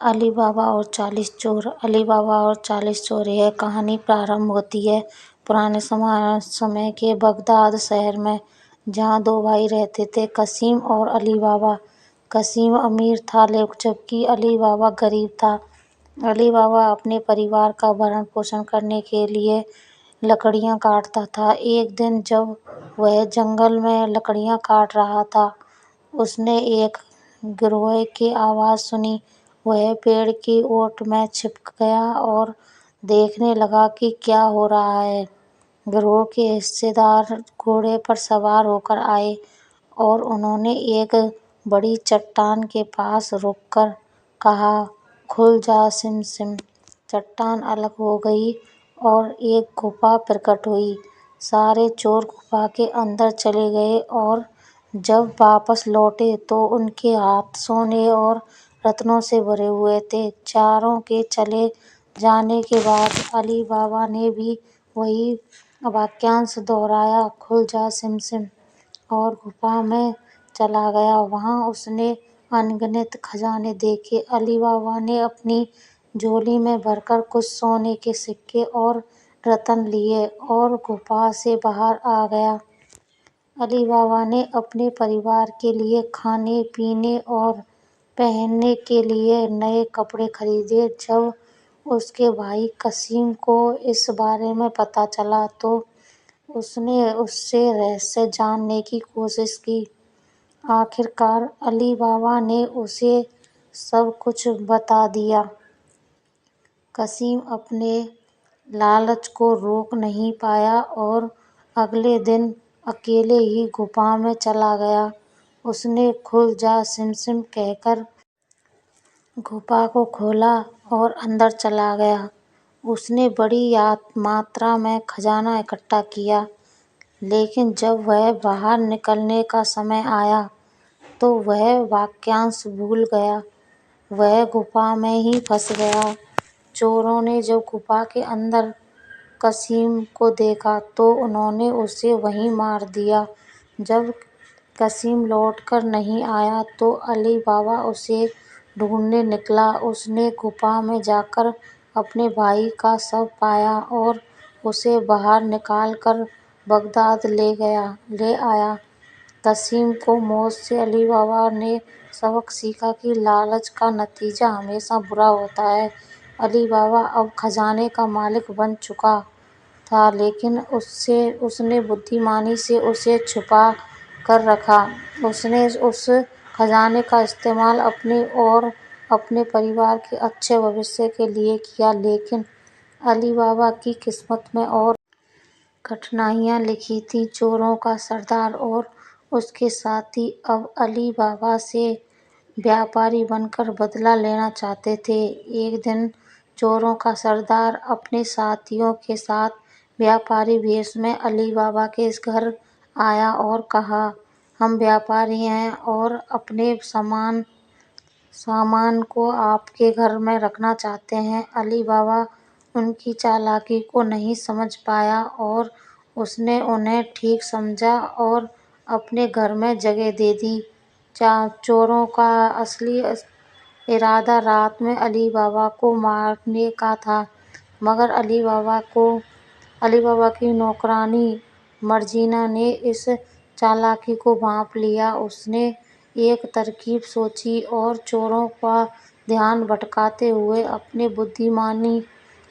علی بابا اور 40 چور علی بابا اور 40 چور یہ کہانی پرارمبھ ہوتی ہے پرانے سمے کے بغداد شہر میں، جہاں دو بھائی رہتے تھے، قاسم اور علی بابا۔ قاسم امیر تھا جبکہ علی بابا غریب تھا۔ علی بابا اپنے پریوار کا بھرن پوشن کرنے کے لیے لکڑیاں کاٹتا تھا۔ ایک دن جب وہ جنگل میں لکڑیاں کاٹ رہا تھا، اس نے ایک گروہ کی آواز سنی۔ وہ پیڑ کی اوٹ میں چھپ گیا اور دیکھنے لگا کہ کیا ہو رہا ہے۔ گروہ کے حصص دار گھوڑے پر سوار ہو کر آئے اور انہوں نے ایک بڑی چٹان کے پاس رک کر کہا، "کھل جا سم سم"۔ چٹان الگ ہو گئی اور ایک غفا پرکٹ ہوئی۔ سارے چور غفا کے اندر چلے گئے اور جب واپس لوٹے تو ان کے ہاتھ سونے اور رتنوں سے بھرے ہوئے تھے۔ چوروں کے چلے جانے کے بعد علی بابا نے بھی وہی واقعہ دہرایا، "کھل جا سم سم"، اور غفا میں چلا گیا۔ وہاں اس نے ان گنت خزانے دیکھے۔ علی بابا نے اپنی جھولی میں بھر کر کچھ سونے کے سکے اور رتن لیے اور غفا سے باہر آ گیا۔ علی بابا نے اپنے پریوار کے لیے کھانے پینے اور پہننے کے لیے نئے کپڑے خریدے۔ جب اس کے بھائی قاسم کو اس بارے میں پتہ چلا تو اس نے اس سے رہسیہ جاننے کی کوشش کی۔ آخر کار علی بابا نے اسے سب کچھ بتا دیا۔ قاسم اپنے لالچ کو روک نہیں پایا اور اگلے دن اکیلے ہی غفا میں چلا گیا۔ اس نے "کھل جا سم سم" کہہ کر غفا کو کھولا اور اندر چلا گیا۔ اس نے بڑی ماترا میں خزانہ اکٹھا کیا، لیکن جب وہ باہر نکلنے کا سمے آیا تو وہ واقعہ بھول گیا۔ وہ غفا میں ہی پھنس گیا۔ چوروں نے جب غفا کے اندر قاسم کو دیکھا تو انہوں نے اسے وہیں مار دیا۔ جب قاسم لوٹ کر نہیں آیا تو علی بابا اسے ڈھونڈنے نکلا۔ اس نے غفا میں جا کر اپنے بھائی کا شو پایا اور اسے باہر نکال کر بغداد لے آیا۔ قاسم کی موت سے علی بابا نے سبق سیکھا کہ لالچ کا نتیجہ ہمیشہ برا ہوتا ہے۔ علی بابا اب خزانے کا مالک بن چکا تھا لیکن اس نے بدھمانی سے اسے چھپا کر رکھا۔ اس نے اس خزانے کا استعمال اپنے اور اپنے پریوار کے اچھے مستقبل کے لیے کیا، لیکن علی بابا کی قسمت میں اور کٹھنائیاں لکھی تھیں۔ چوروں کا سردار اور اس کے ساتھی اب علی بابا سے بیاپاری بن کر بدلہ لینا چاہتے تھے۔ ایک دن چوروں کا سردار اپنے ساتھیوں کے ساتھ بیاپاری بھیس میں علی بابا کے گھر آیا اور کہا، "ہم بیاپاری ہیں اور اپنے سامان کو آپ کے گھر میں رکھنا چاہتے ہیں"۔ علی بابا ان کی چالاکی کو نہیں سمجھ پایا اور اس نے انہیں ٹھیک سمجھا اور اپنے گھر میں جگہ دے دی۔ چوروں کا اصلی ارادہ رات میں علی بابا کو مارنے کا تھا، مگر علی بابا کی نوکرانی مرجینا نے اس چالاکی کو بھانپ لیا۔ اس نے ایک ترکیب سوچی اور چوروں کا دھیان بھٹکاتے ہوئے اپنی بدھمانی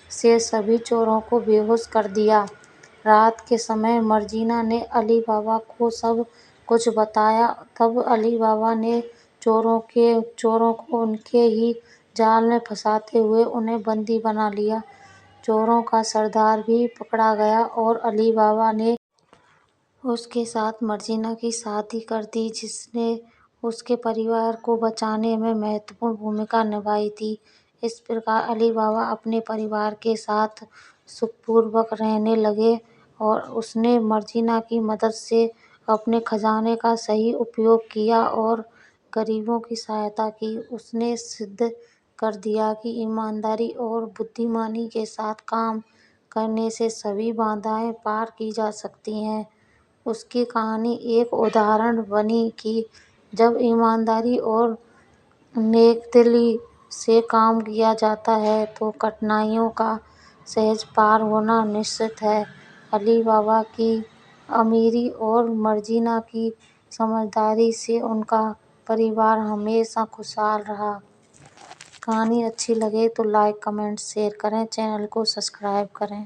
سے سبھی چوروں کو بے ہوش کر دیا۔ رات کے سمے مرجینا نے علی بابا کو سب کچھ بتایا۔ تب علی بابا نے چوروں کو ان کے ہی جال میں پھنساتے ہوئے انہیں بندی بنا لیا۔ چوروں کا سردار بھی پکڑا گیا اور علی بابا نے اس کے ساتھ مرجینا کی شادی کر دی، جس نے اس کے پریوار کو بچانے میں مہتوپورن بھومکا نبھائی تھی۔ اس پرکار علی بابا اپنے پریوار کے ساتھ سکھ پوروک رہنے لگے اور اس نے مرجینا کی مدد سے اپنے خزانے کا صحیح اپیوگ کیا اور غریبوں کی سہایتا کی۔ اس نے سدھ کر دیا کہ ایمانداری اور بدھمانی کے ساتھ کام کرنے سے سبھی بادھائیں پار کی جا سکتی ہیں۔ اس کی کہانی ایک اداہرن بنی کہ جب ایمانداری اور نیک دلی سے کام کیا جاتا ہے تو کٹھنائیوں کا سہج پار ہونا نشچت ہے۔ علی بابا کی امیری اور مرجینا کی سمجھداری سے ان کا پریوار ہمیشہ خوشحال رہا۔ کہانی اچھی لگے تو لائک، کمنٹ، شیئر کریں، چینل کو سبسکرائب کریں۔